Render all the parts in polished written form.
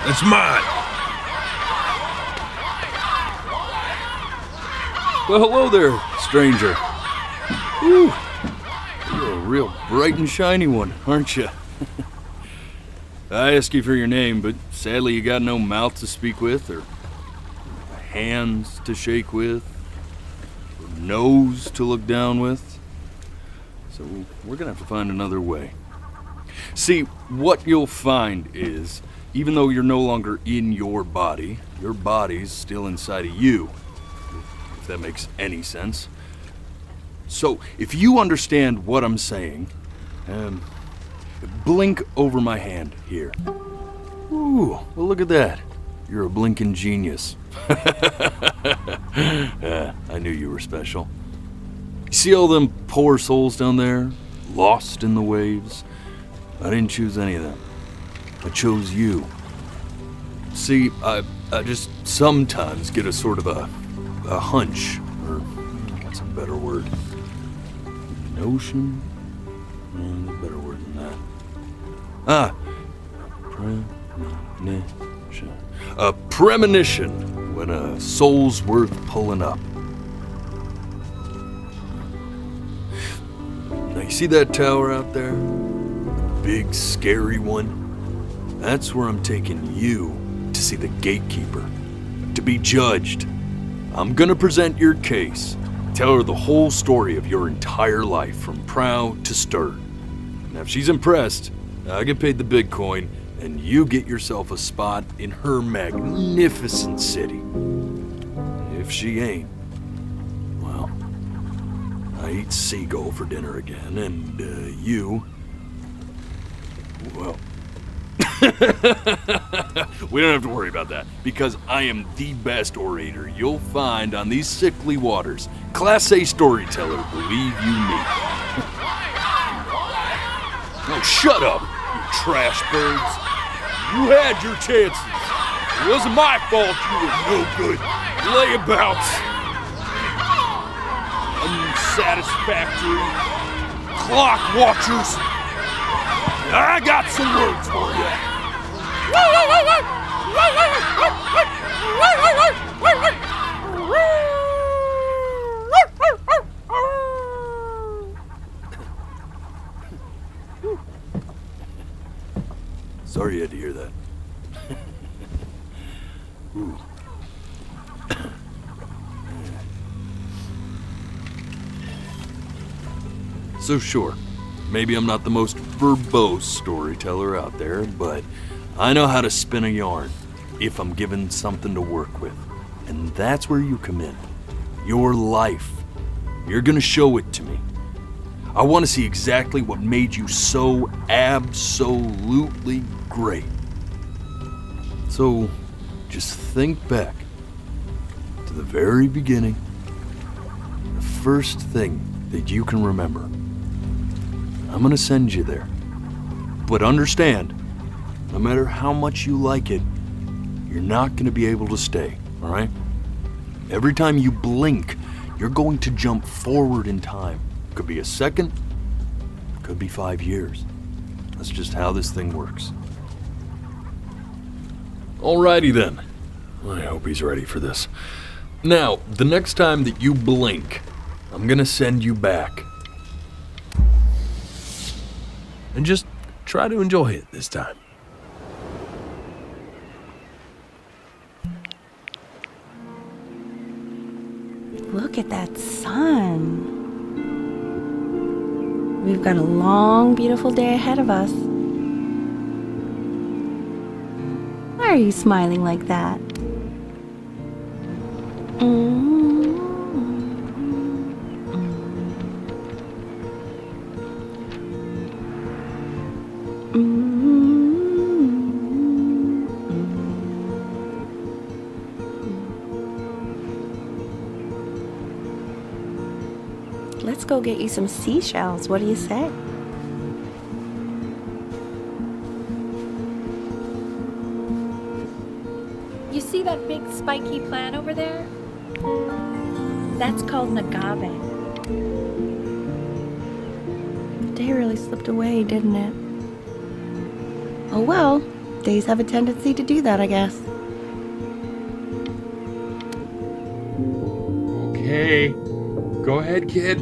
It's mine. Well, hello there, stranger. Ooh, you're a real bright and shiny one, aren't you? I asked you for your name, but sadly you got no mouth to speak with, or hands to shake with, or nose to look down with. So we're gonna have to find another way. See, what you'll find is, even though you're no longer in your body's still inside of you. If that makes any sense. So, if you understand what I'm saying, blink over my hand here. Ooh, well look at that. You're a blinking genius. I knew you were special. See all them poor souls down there, lost in the waves? I didn't choose any of them. I chose you. See, I just sometimes get a sort of a hunch, or what's a better word? Notion? There's a better word than that. Premonition. A premonition when a soul's worth pulling up. Now you see that tower out there? The big scary one? That's where I'm taking you to see the gatekeeper, to be judged. I'm gonna present your case, tell her the whole story of your entire life from prow to stern. Now if she's impressed, I get paid the big coin, and you get yourself a spot in her magnificent city. If she ain't, well, I eat seagull for dinner again, and you, well, we don't have to worry about that, because I am the best orator you'll find on these sickly waters. Class A storyteller, believe you me. Oh, shut up, you trash birds. You had your chances. It wasn't my fault you were no good. Layabouts. Unsatisfactory clock watchers. I got some words for you. Sorry you had to hear that. Ooh. So sure, maybe I'm not the most verbose storyteller out there, but I know how to spin a yarn if I'm given something to work with. And that's where you come in. Your life. You're gonna show it to me. I want to see exactly what made you so absolutely great. So, just think back to the very beginning, the first thing that you can remember. I'm gonna send you there. But understand, no matter how much you like it, you're not gonna be able to stay, all right? Every time you blink, you're going to jump forward in time. Could be a second, could be 5 years. That's just how this thing works. Alrighty then. I hope he's ready for this. Now, the next time that you blink, I'm gonna send you back. And just try to enjoy it this time. Look at that sun. We've got a long, beautiful day ahead of us. Why are you smiling like that? Let's go get you some seashells. What do you say? You see that big spiky plant over there? That's called an agave. The day really slipped away, didn't it? Oh well, Days have a tendency to do that, I guess. Okay. Go ahead, kid.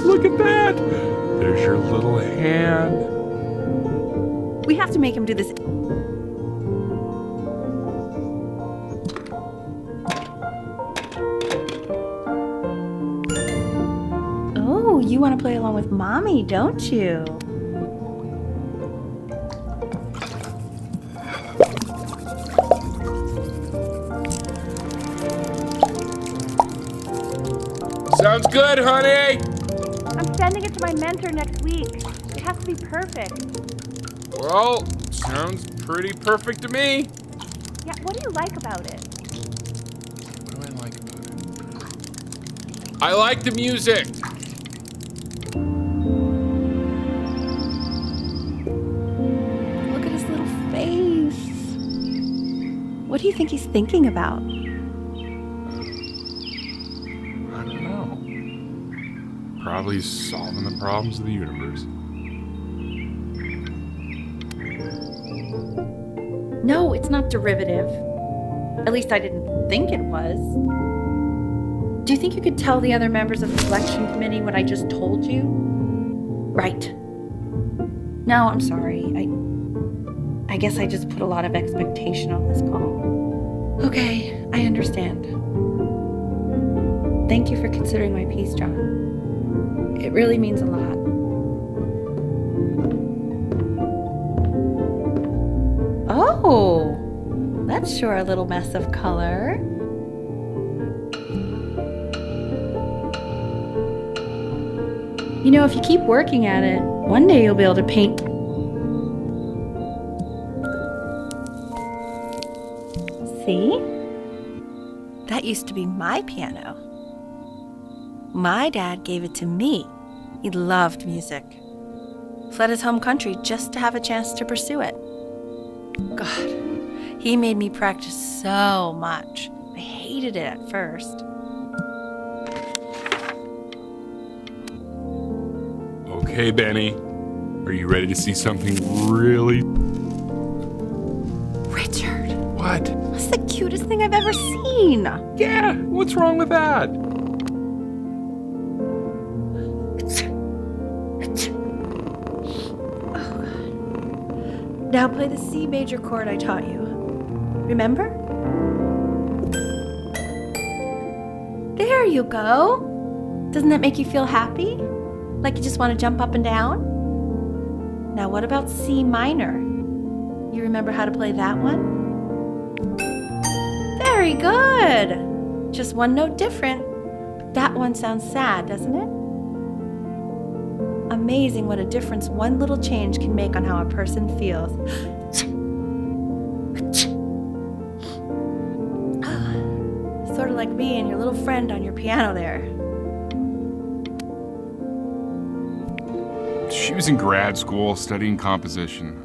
Look at that. There's your little hand. We have to make him do this. Oh, you want to play along with Mommy, don't you? Sounds good, honey. I'm sending it to my mentor next week. It has to be perfect. Well, sounds pretty perfect to me. Yeah, what do you like about it? What do I like about it? I like the music. Look at his little face. What do you think he's thinking about? I don't know. Probably solving the problems of the universe. No, it's not derivative. At least I didn't think it was. Do you think you could tell the other members of the selection committee what I just told you? Right. No, I'm sorry. I guess I just put a lot of expectation on this call. Okay, I understand. Thank you for considering my piece, John. It really means a lot. Oh, that's sure a little mess of color. You know, if you keep working at it, one day you'll be able to paint. See? That used to be my piano. My dad gave it to me. He loved music. Fled his home country just to have a chance to pursue it. God, he made me practice so much. I hated it at first. Okay, Benny. Are you ready to see something really... Richard, What? that's the cutest thing I've ever seen. Yeah, what's wrong with that? Now play the C major chord I taught you. Remember? There you go. Doesn't that make you feel happy? Like you just want to jump up and down? Now what about C minor? You remember how to play that one? Very good. Just one note different. That one sounds sad, doesn't it? Amazing what a difference one little change can make on how a person feels. Sort of like me and your little friend on your piano there. She was in grad school studying composition.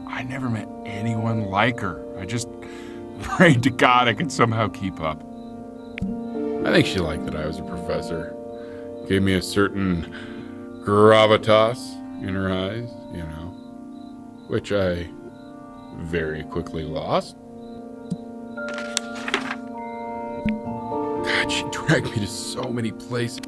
I never met anyone like her. I just prayed to God I could somehow keep up. I think she liked that I was a professor. Gave me a certain gravitas in her eyes, you know, which I very quickly lost. God, she dragged me to so many places.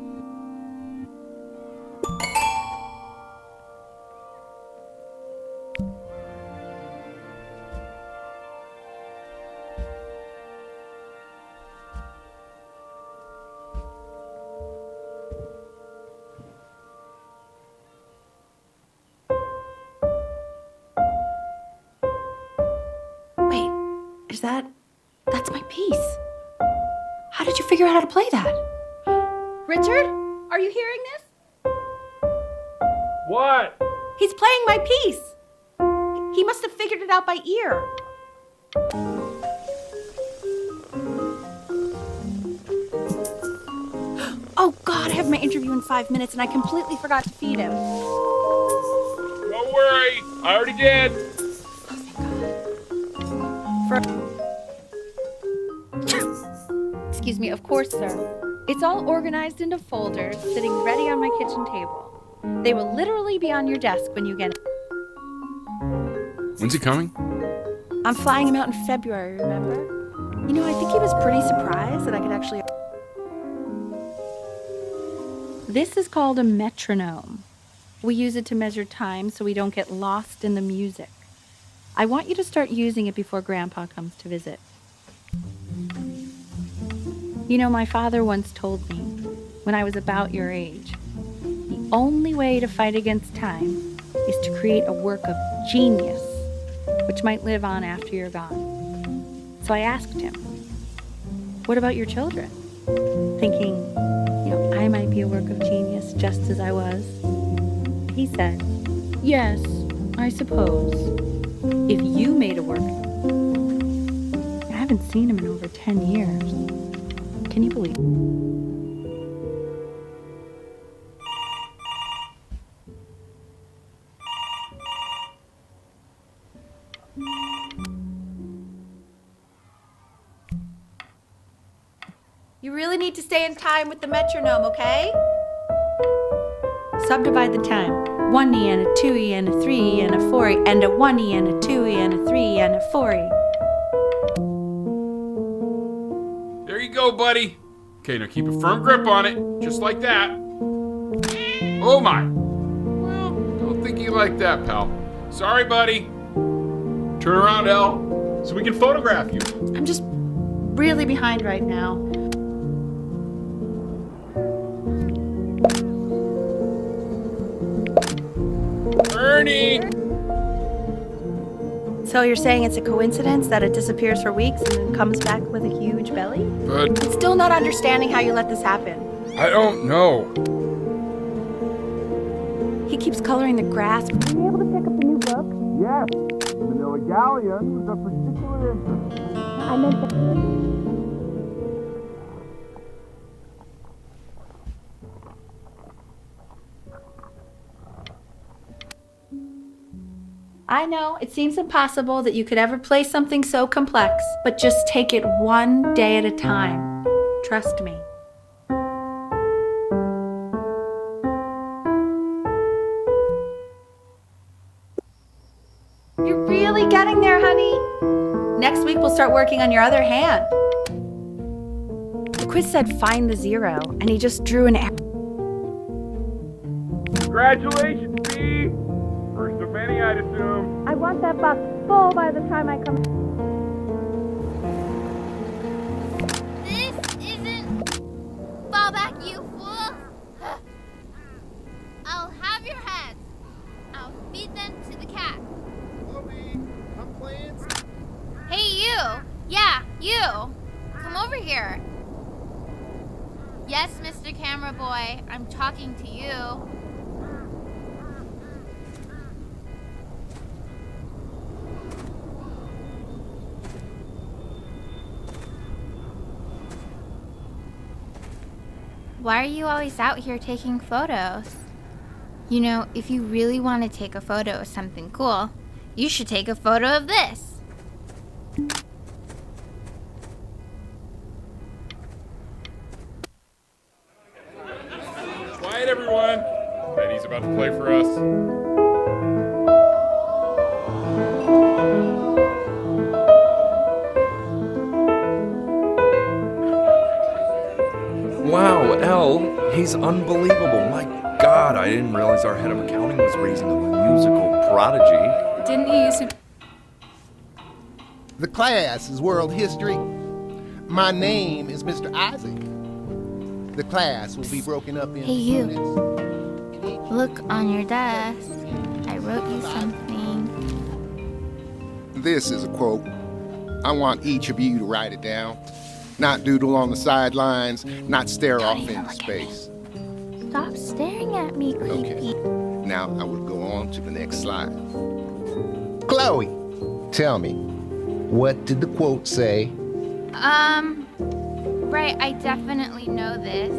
Wait, that's my piece. How did you figure out how to play that? Richard, are you hearing this? What? He's playing my piece. He must have figured it out by ear. Oh God, I have my interview in 5 minutes and I completely forgot to feed him. Don't worry, I already did. Excuse me, of course, sir. It's all organized into folders, sitting ready on my kitchen table. They will literally be on your desk when you get it. When's he coming? I'm flying him out in February, remember? You know, I think he was pretty surprised that I could actually... This is called a metronome. We use it to measure time so we don't get lost in the music. I want you to start using it before Grandpa comes to visit. You know, my father once told me, when I was about your age, the only way to fight against time is to create a work of genius, which might live on after you're gone. So I asked him, what about your children? Thinking, I might be a work of genius just as I was. He said, yes, I suppose, if you made a work. I haven't seen him in over 10 years. Can you believe it? You really need to stay in time with the metronome, okay? Subdivide the time. 1E and a 2E and a 3E and a 4E and a 1E and a 2E and a 3E and a 4E. There you go, buddy. Okay, now keep a firm grip on it, just like that. Oh my. Well, don't think you like that, pal. Sorry, buddy. Turn around, Elle, so we can photograph you. I'm just really behind right now. Ernie! So you're saying it's a coincidence that it disappears for weeks and then comes back with a huge belly? But I'm still not understanding how you let this happen. I don't know. He keeps coloring the grass. Were you able to pick up the new book? Yes, Manila Galleon was of particular interest. I meant that. I know, it seems impossible that you could ever play something so complex, but just take it one day at a time. Trust me. You're really getting there, honey. Next week we'll start working on your other hand. The quiz said find the zero, and he just drew an arrow. Congratulations, B! First of many, I'd assume. I want that box full by the time I come. This isn't fall back, you fool. I'll have your heads. I'll feed them to the cat. Chloe, I'm playing. Hey, you. Yeah, you. Come over here. Yes, Mr. Camera Boy, I'm talking to you. Why are you always out here taking photos? You know, if you really want to take a photo of something cool, you should take a photo of this. Quiet, everyone. Betty's about to play for us. Wow, Elle, he's unbelievable. My God, I didn't realize our head of accounting was raising a musical prodigy. Didn't you use to... The class is world history. My name is Mr. Isaac. The class will be broken up into Hey, you. units. Look on your desk. I wrote you something. This is a quote. I want each of you to write it down. Not doodle on the sidelines, not stare off even into look at space. Stop staring at me, Okay. creepy. Now I will go on to the next slide. Chloe, tell me, what did the quote say? Right, I definitely know this.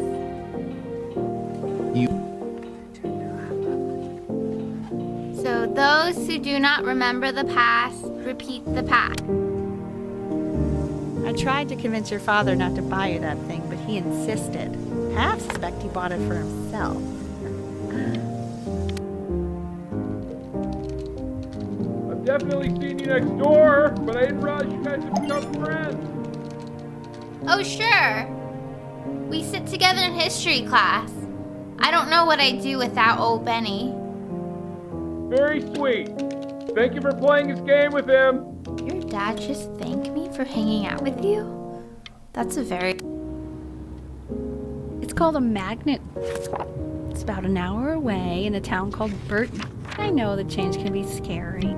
So those who do not remember the past, repeat the past. I tried to convince your father not to buy you that thing, but he insisted. Half suspect he bought it for himself. definitely seen you next door, but I didn't realize you guys had become friends. Oh, sure. We sit together in history class. I don't know what I'd do without old Benny. Very sweet. Thank you for playing this game with him. Your dad just thanked me for hanging out with you? That's a very... It's called a magnet. It's about an hour away in a town called Burton. I know the change can be scary.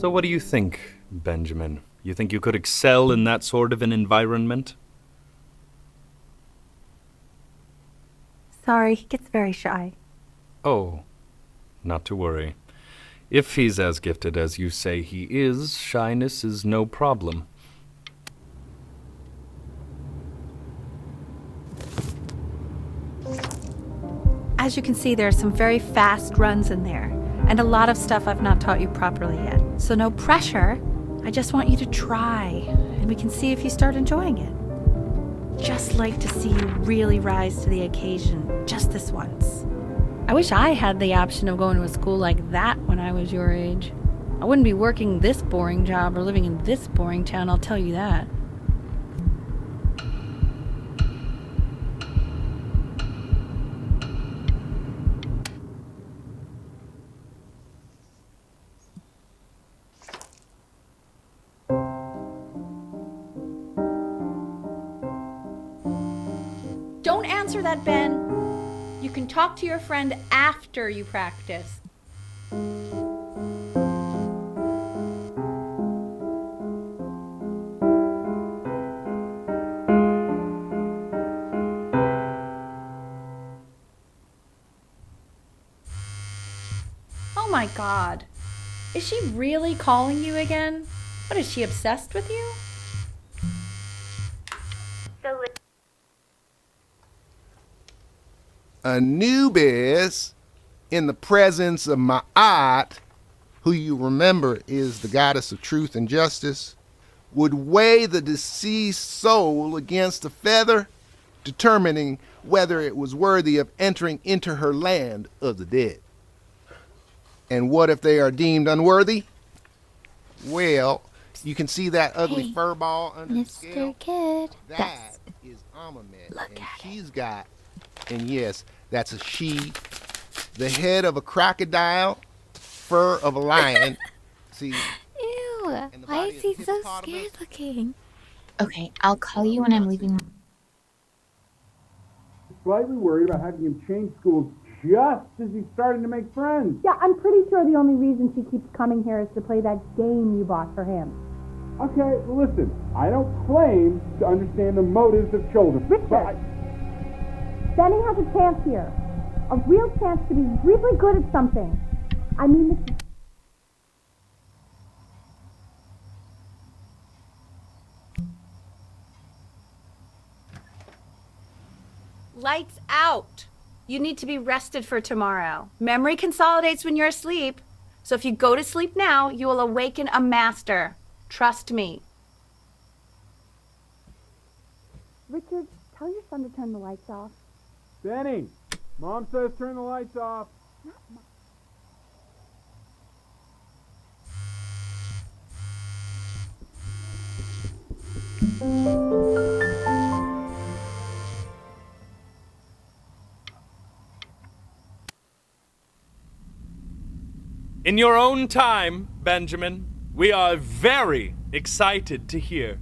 So what do you think, Benjamin? You think you could excel in that sort of an environment? Sorry, he gets very shy. Oh, not to worry. If he's as gifted as you say he is, shyness is no problem. As you can see, there are some very fast runs in there, and a lot of stuff I've not taught you properly yet. So no pressure. I just want you to try, and we can see if you start enjoying it. Just like to see you really rise to the occasion, just this once. I wish I had the option of going to a school like that when I was your age. I wouldn't be working this boring job or living in this boring town, I'll tell you that. Don't answer that, Ben. You can talk to your friend after you practice. Oh my God. Is she really calling you again? What, is she obsessed with you? Anubis, in the presence of Ma'at, who you remember is the goddess of truth and justice, would weigh the deceased soul against a feather, determining whether it was worthy of entering into her land of the dead. And what if they are deemed unworthy? Well, you can see that ugly Hey, fur ball under the Mr. scale? Kid. That is Amamet, Look and at she's got, and yes, that's a she, the head of a crocodile, fur of a lion. See, Ew. the Why body is he of so hippopotamus. scared looking? Okay, I'll call you when I'm leaving. Slightly worried about having him change schools just as he's starting to make friends. Yeah, I'm pretty sure the only reason she keeps coming here is to play that game you bought for him. Okay, listen, I don't claim to understand the motives of children. Richard! Benny has a chance here. A real chance to be really good at something. I mean, this is... Lights out. You need to be rested for tomorrow. Memory consolidates when you're asleep. So if you go to sleep now, you will awaken a master. Trust me. Richard, tell your son to turn the lights off. Benny, Mom says turn the lights off. In your own time, Benjamin, we are very excited to hear.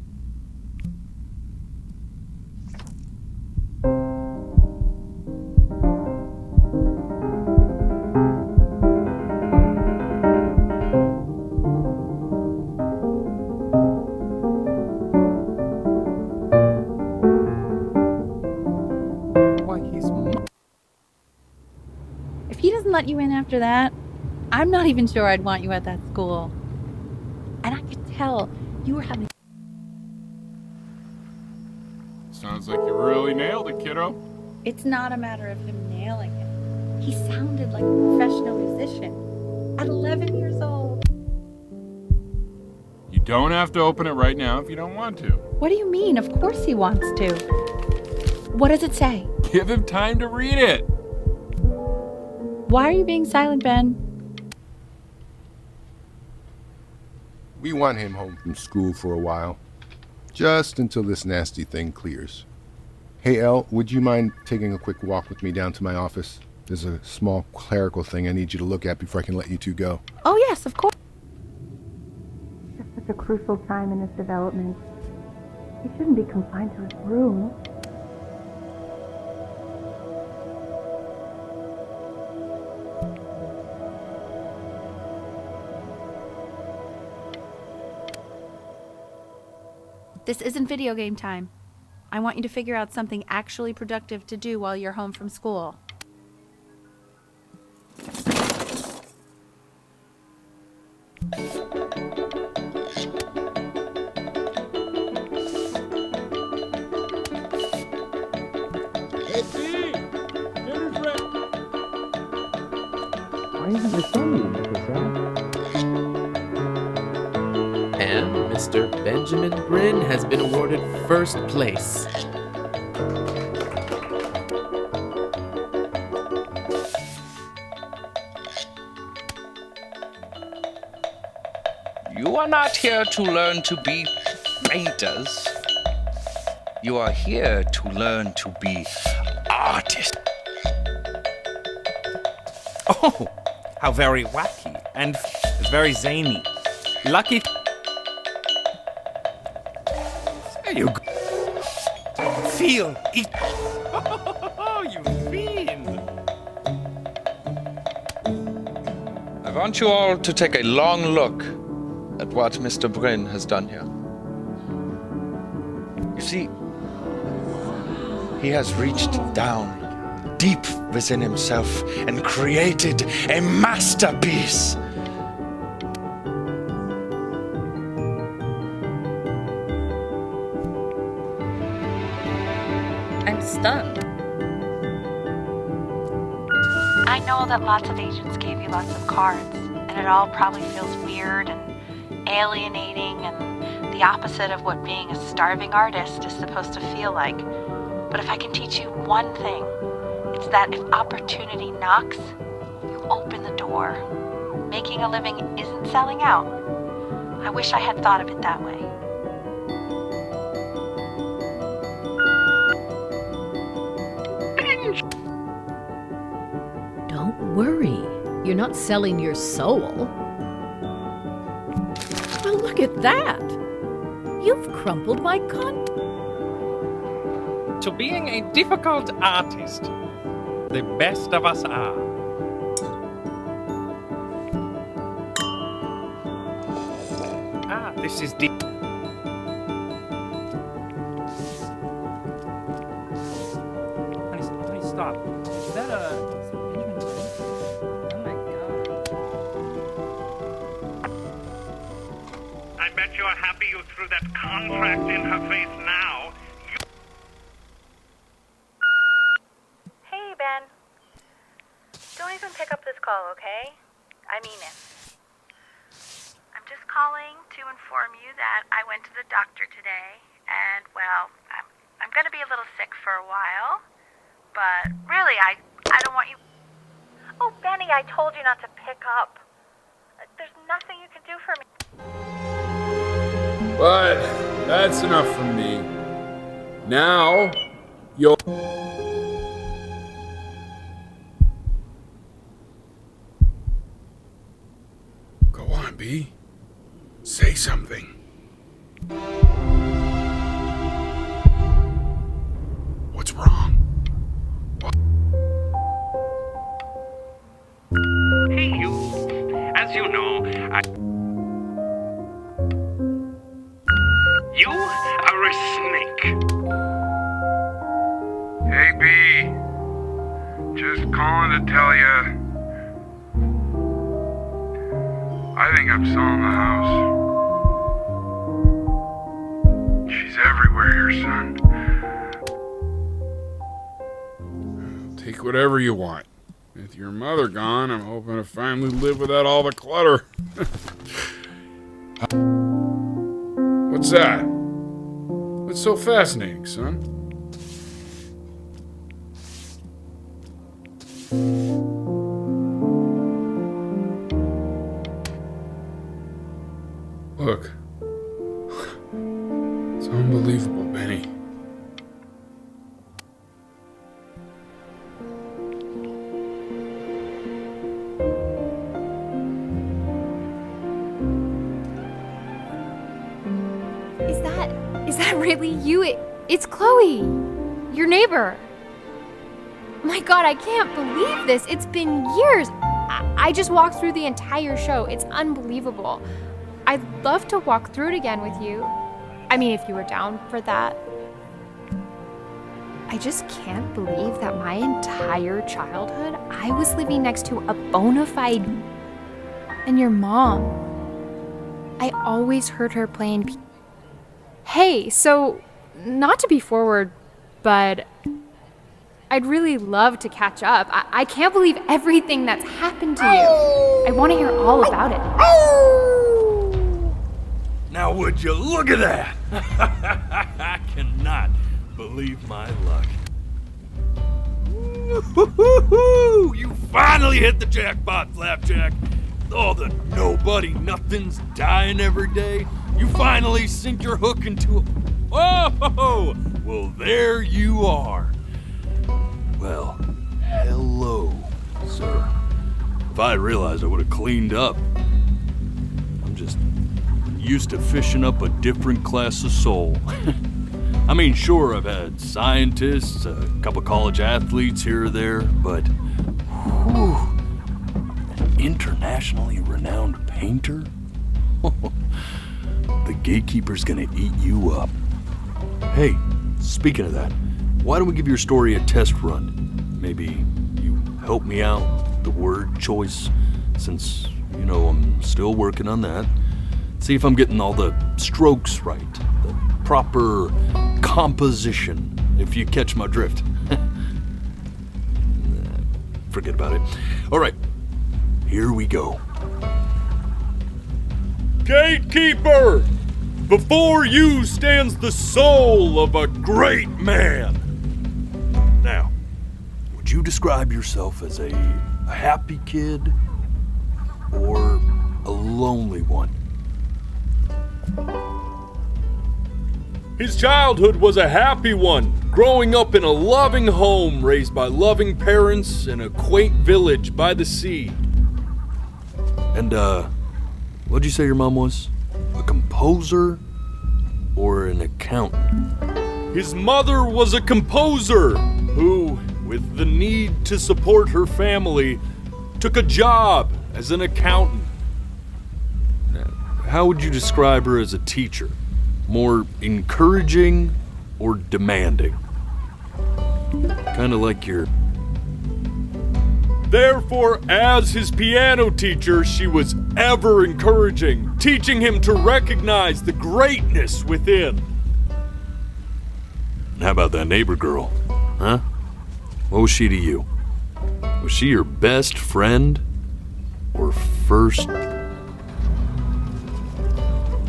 Why, he's If he doesn't let you in after that, I'm not even sure I'd want you at that school. And I could tell you were having... Sounds like you really nailed it, kiddo. It's not a matter of him nailing it. He sounded like a professional musician at 11 years old. You don't have to open it right now if you don't want to. What do you mean? Of course he wants to. What does it say? Give him time to read it. Why are you being silent, Ben? We want him home from school for a while. Just until this nasty thing clears. Hey, Elle, would you mind taking a quick walk with me down to my office? There's a small clerical thing I need you to look at before I can let you two go. Oh, yes, of course. It's such a crucial time in his development. He shouldn't be confined to his room. This isn't video game time. I want you to figure out something actually productive to do while you're home from school. And Mr. Benjamin Bryn has been awarded first place. You are not here to learn to be painters. You are here to learn to be artists. Oh, how very wacky and very zany. Lucky. There you go. Feel it. Oh, you fiend. I want you all to take a long look at what Mr. Bryn has done here. You see, he has reached down deep within himself and created a masterpiece. I'm stunned. I know that lots of agents gave you lots of cards, and it all probably feels weird and alienating and the opposite of what being a starving artist is supposed to feel like. But if I can teach you one thing, it's that if opportunity knocks, you open the door. Making a living isn't selling out. I wish I had thought of it that way. Don't worry. You're not selling your soul. Well, look at that. You've crumpled my To being a difficult artist, the best of us are. Ah, this is deep. Honey, stop. Is that a... Oh my god. I bet you're happy you threw that contract in her face now. Hey, Ben. Don't even pick up this call, okay? I mean it. I'm just calling to inform you that I went to the doctor today, and, well, I'm going to be a little sick for a while, but really, I don't want you... Oh, Benny, I told you not to pick up. There's nothing you can do for me. But that's enough from me. Now, you'll... Go on, B. Say something. What's wrong? Hey, you. As you know, you are a snake. Hey, B. Just calling to tell you. I think I'm selling the house. She's everywhere here, son. Take whatever you want. With your mother gone, I'm hoping to finally live without all the clutter. What's that? What's so fascinating, son? Look. It's unbelievable, Benny. Is that really you? It's Chloe, your neighbor. My God, I can't believe this. It's been years. I just walked through the entire show. It's unbelievable. I'd love to walk through it again with you. I mean, if you were down for that. I just can't believe that my entire childhood, I was living next to a bona fide... And your mom. I always heard her playing... Hey, so, not to be forward, but I'd really love to catch up. I can't believe everything that's happened to you. I want to hear all about it. Now would you look at that? I cannot believe my luck. Woo-hoo-hoo-hoo! You finally hit the jackpot, Flapjack. Oh, the nobody nothing's dying every day. You finally sink your hook into a... Oh, well, there you are. Well, hello, sir. If I had realized, I would have cleaned up. I'm just used to fishing up a different class of soul. I mean, sure, I've had scientists, a couple college athletes here or there, but whew, an internationally renowned painter? The gatekeeper's gonna eat you up. Hey, speaking of that, why don't we give your story a test run? Maybe you help me out with the word choice, since, you know, I'm still working on that. See if I'm getting all the strokes right, the proper composition, if you catch my drift. Forget about it. All right, here we go. Gatekeeper! Before you stands the soul of a great man. Now, would you describe yourself as a happy kid or a lonely one? His childhood was a happy one, growing up in a loving home raised by loving parents in a quaint village by the sea. And, what'd you say your mom was? A composer or an accountant? His mother was a composer who, with the need to support her family, took a job as an accountant. How would you describe her as a teacher? More encouraging or demanding? Kind of like your... Therefore, as his piano teacher, she was ever encouraging, teaching him to recognize the greatness within. How about that neighbor girl, huh? What was she to you? Was she your best friend or first?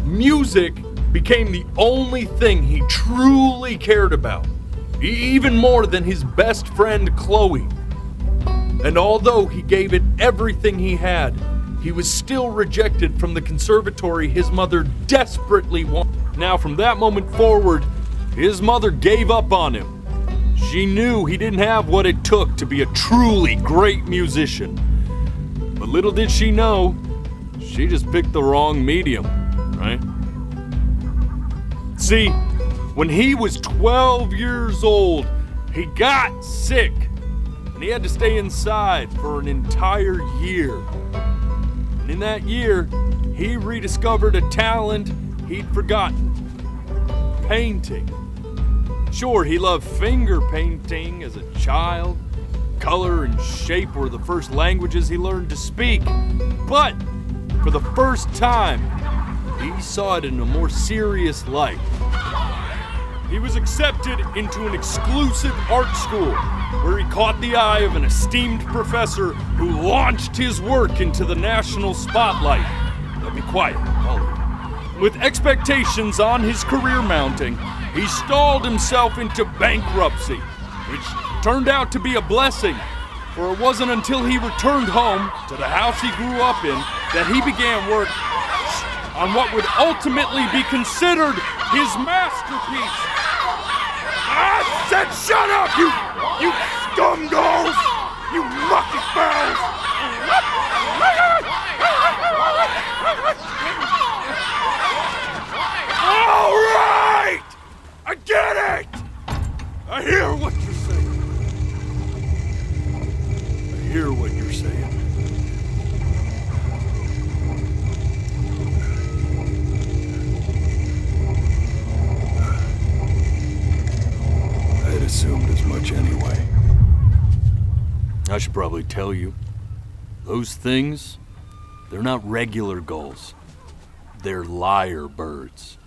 Music became the only thing he truly cared about, even more than his best friend Chloe. And although he gave it everything he had, he was still rejected from the conservatory his mother desperately wanted. Now, from that moment forward, his mother gave up on him. She knew he didn't have what it took to be a truly great musician. But little did she know, she just picked the wrong medium, right? See, when he was 12 years old, he got sick. And he had to stay inside for an entire year. And in that year, he rediscovered a talent he'd forgotten. Painting. Sure, he loved finger painting as a child. Color and shape were the first languages he learned to speak. But for the first time, he saw it in a more serious light. He was accepted into an exclusive art school where he caught the eye of an esteemed professor who launched his work into the national spotlight. Now be quiet, Ollie. With expectations on his career mounting, he stalled himself into bankruptcy, which turned out to be a blessing, for it wasn't until he returned home to the house he grew up in that he began work on what would ultimately be considered his masterpiece. I said shut up, you scumballs! You mucky fowls! All right! I get it! I hear what you're saying. I hear what you're saying. I had assumed as much anyway. I should probably tell you, those things, they're not regular gulls. They're lyre birds.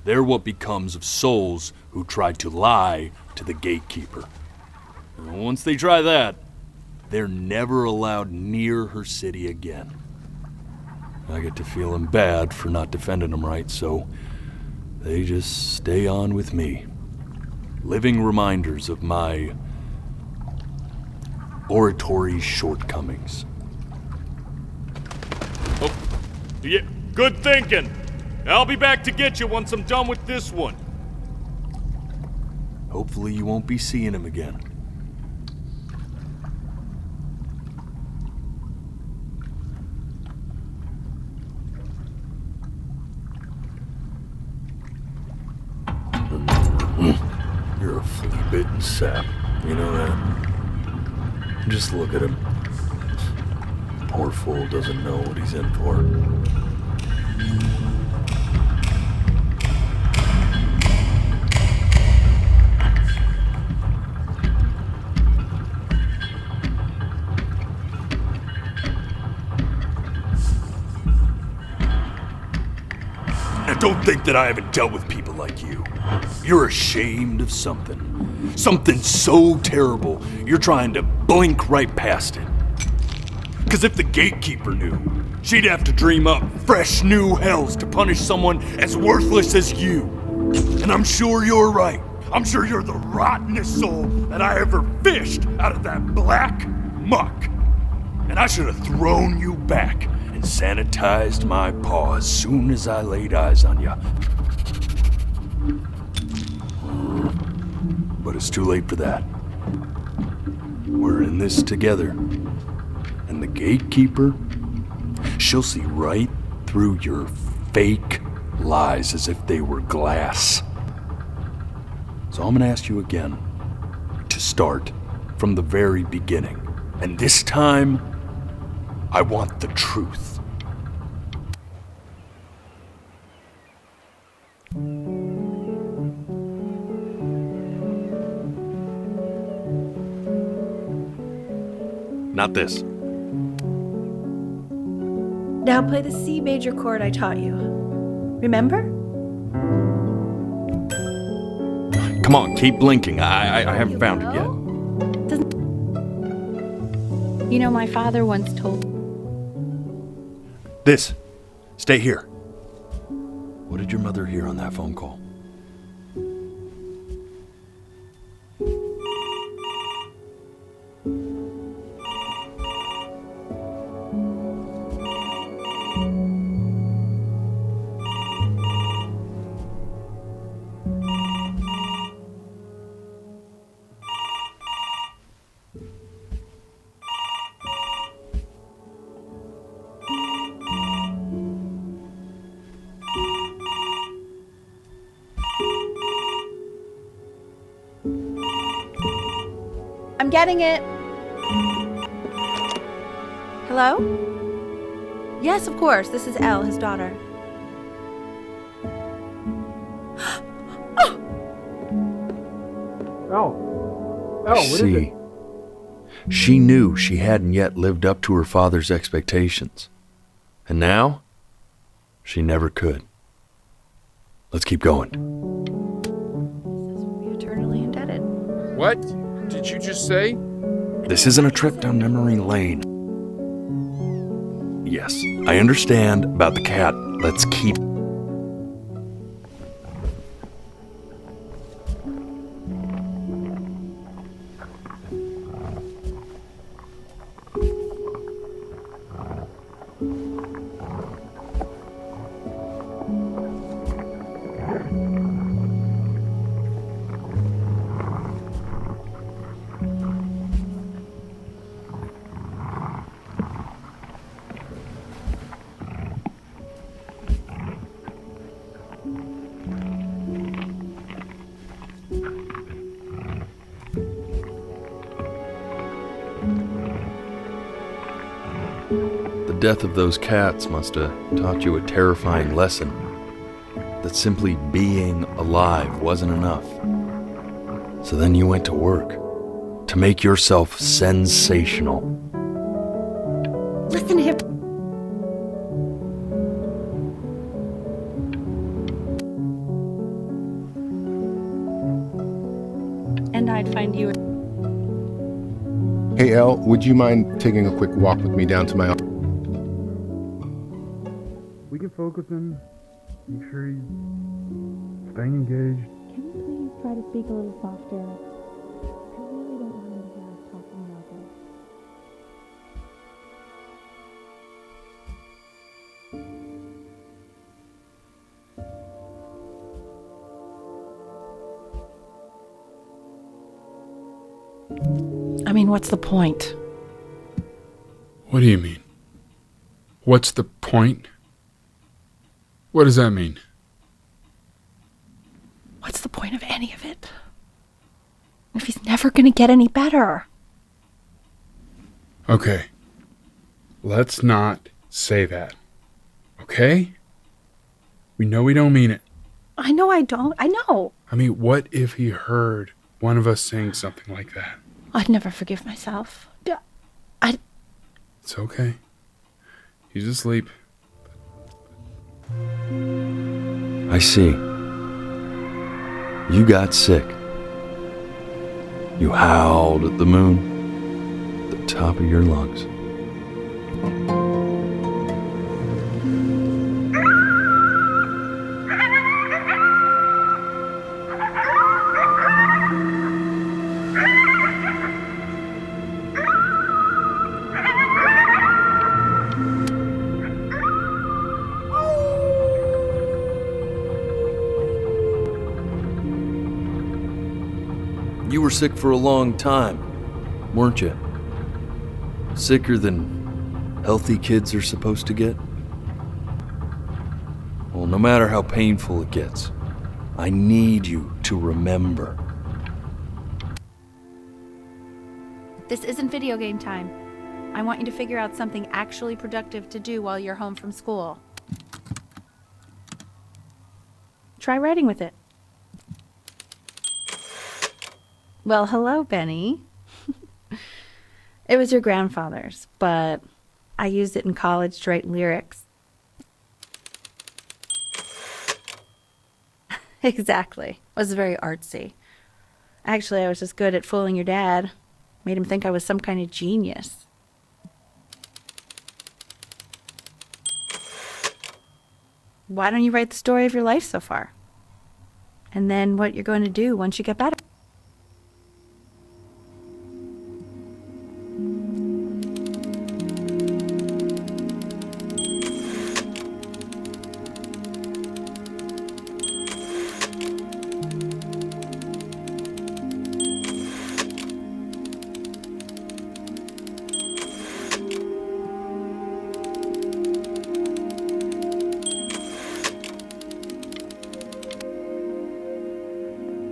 They're what becomes of souls who try to lie to the gatekeeper. And once they try that, they're never allowed near her city again. I get to feeling bad for not defending them right, so they just stay on with me. Living reminders of my oratory shortcomings. Oh, yeah, good thinking. I'll be back to get you once I'm done with this one. Hopefully you won't be seeing him again. You're a flea-bitten sap. You know that? Just look at him. Poor fool doesn't know what he's in for. Now don't think that I haven't dealt with people like you. You're ashamed of something. Something so terrible, you're trying to blink right past it. Because if the gatekeeper knew, she'd have to dream up fresh new hells to punish someone as worthless as you. And I'm sure you're right. I'm sure you're the rottenest soul that I ever fished out of that black muck. And I should have thrown you back and sanitized my paw as soon as I laid eyes on you. But it's too late for that. We're in this together. And the gatekeeper, she'll see right through your fake lies as if they were glass. So I'm gonna ask you again to start from the very beginning. And this time, I want the truth. Not this. Now play the C major chord I taught you. Remember? Come on, keep blinking. I haven't found it yet. You know, my father once told. This. Stay here. What did your mother hear on that phone call? I'm getting it. Hello? Yes, of course. This is Elle, his daughter. What is it? She knew she hadn't yet lived up to her father's expectations. And now, she never could. Let's keep going. We're eternally indebted. What did you just say? This isn't a trip down memory lane. Yes, I understand about the cat. Let's keep... death of those cats must have taught you a terrifying lesson. That simply being alive wasn't enough. So then you went to work to make yourself sensational. Listen to him. And I'd find you. Hey, Elle, would you mind taking a quick walk with me down to my office? We can focus him. Make sure he's staying engaged. Can you please try to speak a little softer? I really don't want him to hear us talking about this. I mean, what's the point? What do you mean? What's the point? What does that mean? What's the point of any of it? If he's never gonna get any better. Okay. Let's not say that. Okay? We know we don't mean it. I know I don't. I know. I mean, what if he heard one of us saying something like that? I'd never forgive myself. It's okay. He's asleep. I see. You got sick. You howled at the moon at the top of your lungs. You were sick for a long time, weren't you? Sicker than healthy kids are supposed to get? Well, no matter how painful it gets, I need you to remember. This isn't video game time. I want you to figure out something actually productive to do while you're home from school. Try writing with it. Well, hello, Benny. It was your grandfather's, but I used it in college to write lyrics. Exactly. It was very artsy. Actually, I was just good at fooling your dad. Made him think I was some kind of genius. Why don't you write the story of your life so far? And then what you're going to do once you get better?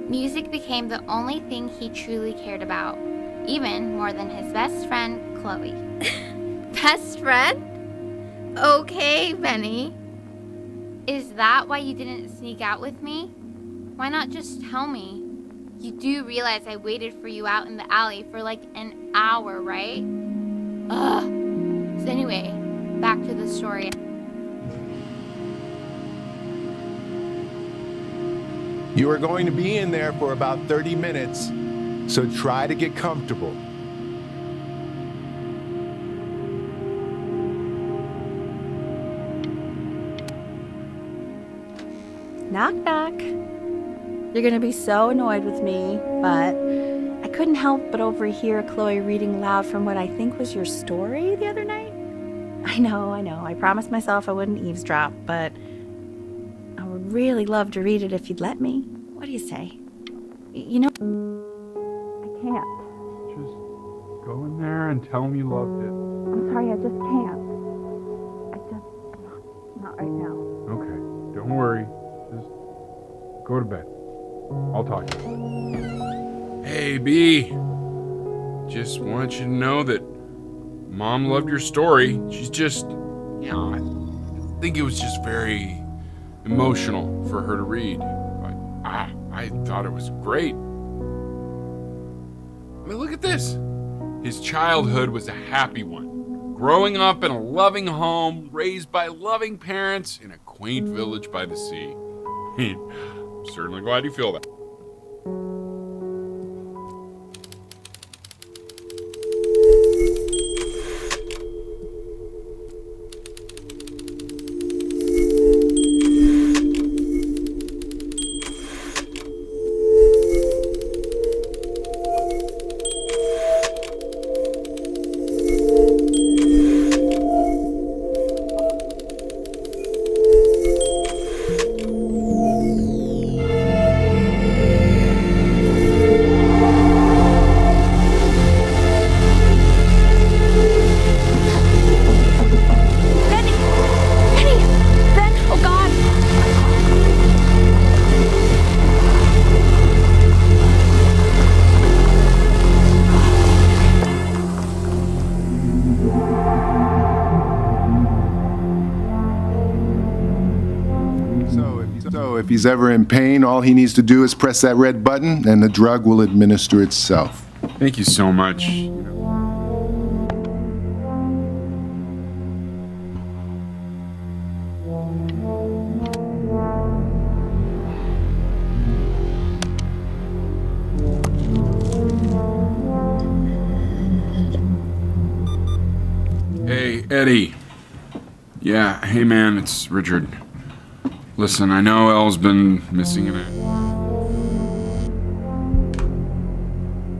Music became the only thing he truly cared about, even more than his best friend, Chloe. Best friend? Okay, Benny. Is that why you didn't sneak out with me? Why not just tell me? You do realize I waited for you out in the alley for like an hour, right? Ugh. So anyway, back to the story. You are going to be in there for about 30 minutes, so try to get comfortable. Knock, knock. You're gonna be so annoyed with me, but I couldn't help but overhear Chloe reading aloud from what I think was your story the other night. I know. I promised myself I wouldn't eavesdrop, but I would really love to read it if you'd let me. What do you say? You know, I can't. Just go in there and tell him you loved it. I'm sorry, I just can't. Not right now. Okay, don't worry. Just go to bed. I'll talk to you. Hey, B. Just want you to know that Mom loved your story. She's just, I think it was just very emotional for her to read. But I thought it was great. I mean, look at this. His childhood was a happy one. Growing up in a loving home, raised by loving parents in a quaint village by the sea. I'm certainly glad you feel that. So if he's ever in pain, all he needs to do is press that red button and the drug will administer itself. Thank you so much. Hey, Eddie. Yeah, hey man, it's Richard. Listen, I know Elle's been missing in it.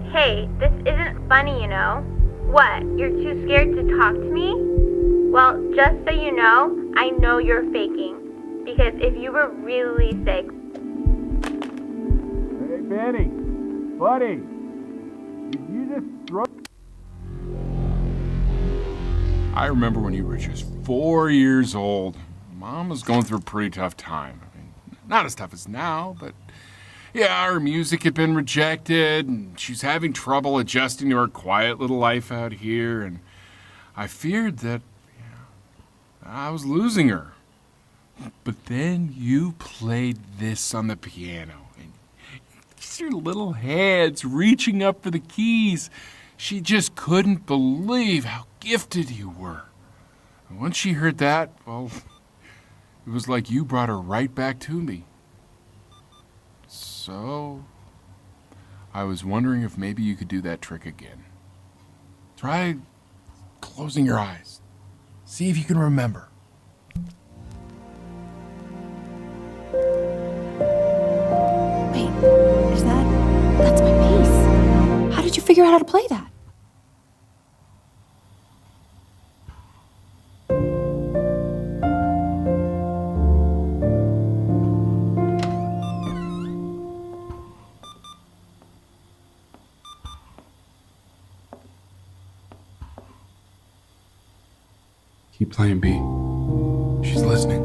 Hey, this isn't funny, you know. What, you're too scared to talk to me? Well, just so you know you're faking. Because if you were really sick... Hey, Benny. Buddy. Did you just throw... I remember when you were just 4 years old. Mom was going through a pretty tough time. I mean, not as tough as now, but yeah, her music had been rejected, and she's having trouble adjusting to her quiet little life out here, and I feared that I was losing her. But then you played this on the piano, and just your little hands reaching up for the keys. She just couldn't believe how gifted you were. And once she heard that, well, it was like you brought her right back to me. So, I was wondering if maybe you could do that trick again. Try closing your eyes. See if you can remember. Wait, that's my bass. How did you figure out how to play that? Keep playing, B. She's listening.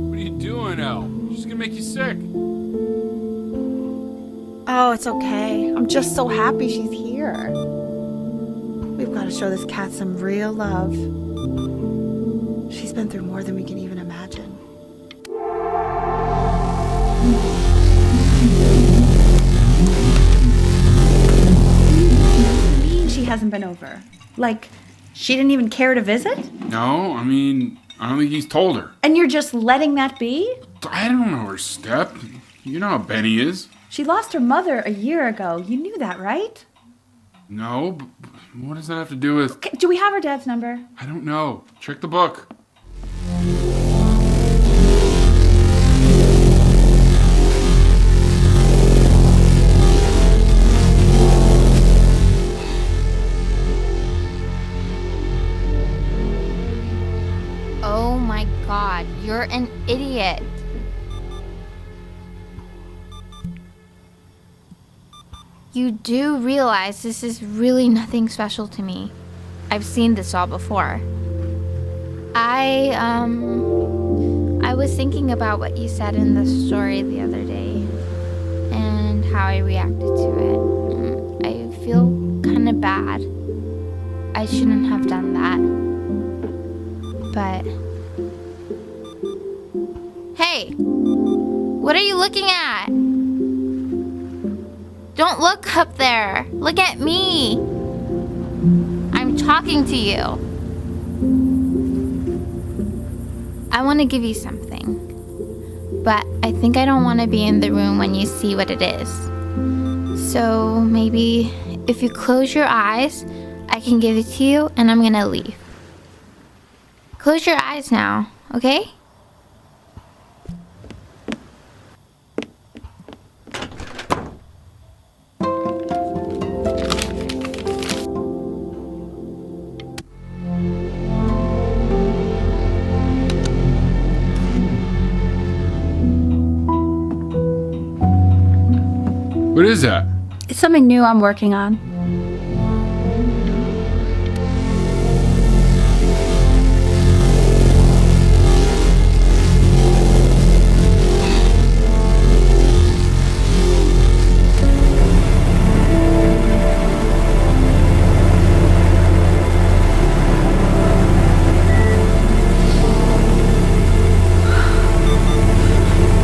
What are you doing, Elle? She's gonna make you sick. Oh, it's okay. I'm just so happy she's here. We've got to show this cat some real love. She's been through more than we can even imagine. What do you mean she hasn't been over? Like, she didn't even care to visit? No, I mean, I don't think he's told her. And you're just letting that be? I don't know her step. You know how Benny is. She lost her mother a year ago. You knew that, right? No, but what does that have to do with... Okay, do we have her dad's number? I don't know. Check the book. Oh my god, you're not an idiot. You do realize this is really nothing special to me. I've seen this all before. I was thinking about what you said in the story the other day and how I reacted to it. I feel kind of bad. I shouldn't have done that. But hey, what are you looking at? Don't look up there. Look at me. I'm talking to you. I want to give you something, but I think I don't want to be in the room when you see what it is. So maybe if you close your eyes, I can give it to you and I'm gonna leave. Close your eyes now, okay? What is that? It's something new I'm working on.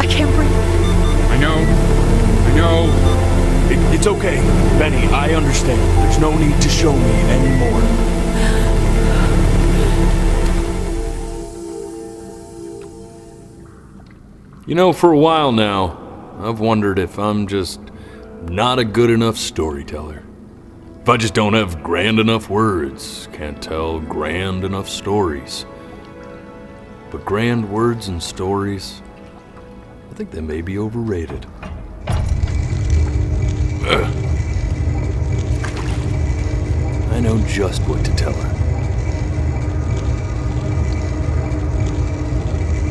I can't breathe. I know. It's okay, Benny, I understand. There's no need to show me anymore. You know, for a while now, I've wondered if I'm just not a good enough storyteller. If I just don't have grand enough words, can't tell grand enough stories. But grand words and stories, I think they may be overrated. I know just what to tell her.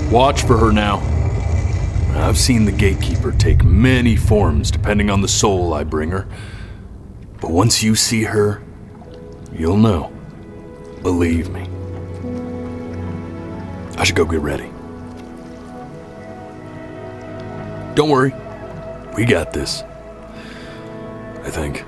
Watch for her now. I've seen the gatekeeper take many forms depending on the soul I bring her. But once you see her, you'll know. Believe me. I should go get ready. Don't worry. We got this. I think.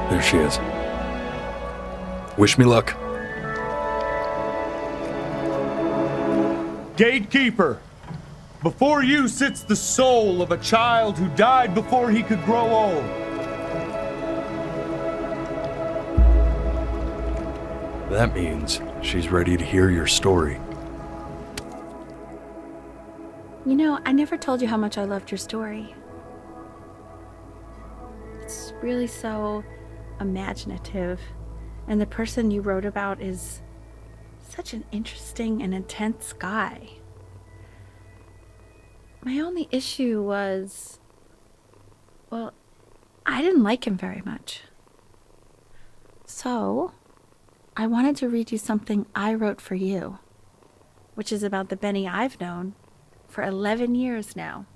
There she is. Wish me luck. Gatekeeper, before you sits the soul of a child who died before he could grow old. That means she's ready to hear your story. You know, I never told you how much I loved your story. It's really so imaginative, and the person you wrote about is such an interesting and intense guy. My only issue was, well, I didn't like him very much. So, I wanted to read you something I wrote for you, which is about the Benny I've known for 11 years now.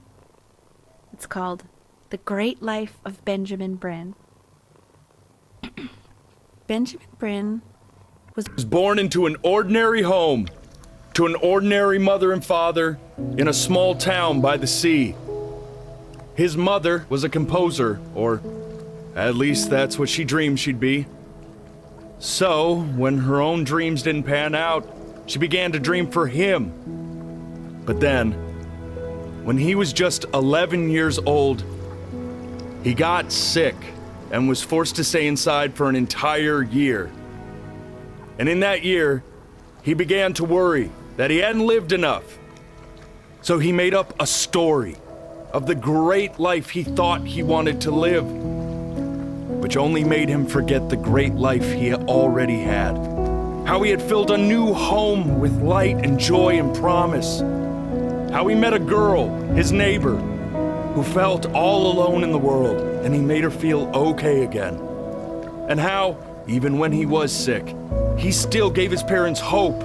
It's called The Great Life of Benjamin Brin. Benjamin Brin was born into an ordinary home, to an ordinary mother and father in a small town by the sea. His mother was a composer, or at least that's what she dreamed she'd be. So, when her own dreams didn't pan out, she began to dream for him. But then, when he was just 11 years old, he got sick and was forced to stay inside for an entire year. And in that year, he began to worry that he hadn't lived enough. So he made up a story of the great life he thought he wanted to live, which only made him forget the great life he already had. How he had filled a new home with light and joy and promise. How he met a girl, his neighbor, who felt all alone in the world, and he made her feel okay again. And how, even when he was sick, he still gave his parents hope.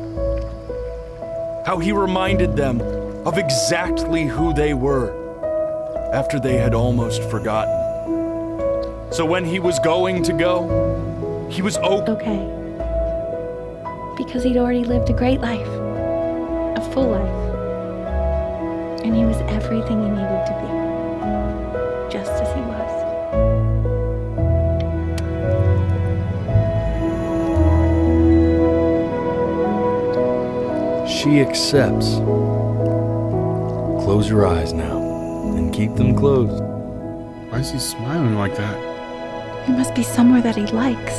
How he reminded them of exactly who they were after they had almost forgotten. So when he was going to go, he was Okay. Because he'd already lived a great life, a full life. And he was everything he needed to be, just as he was. She accepts. Close your eyes now and keep them closed. Why is he smiling like that? He must be somewhere that he likes.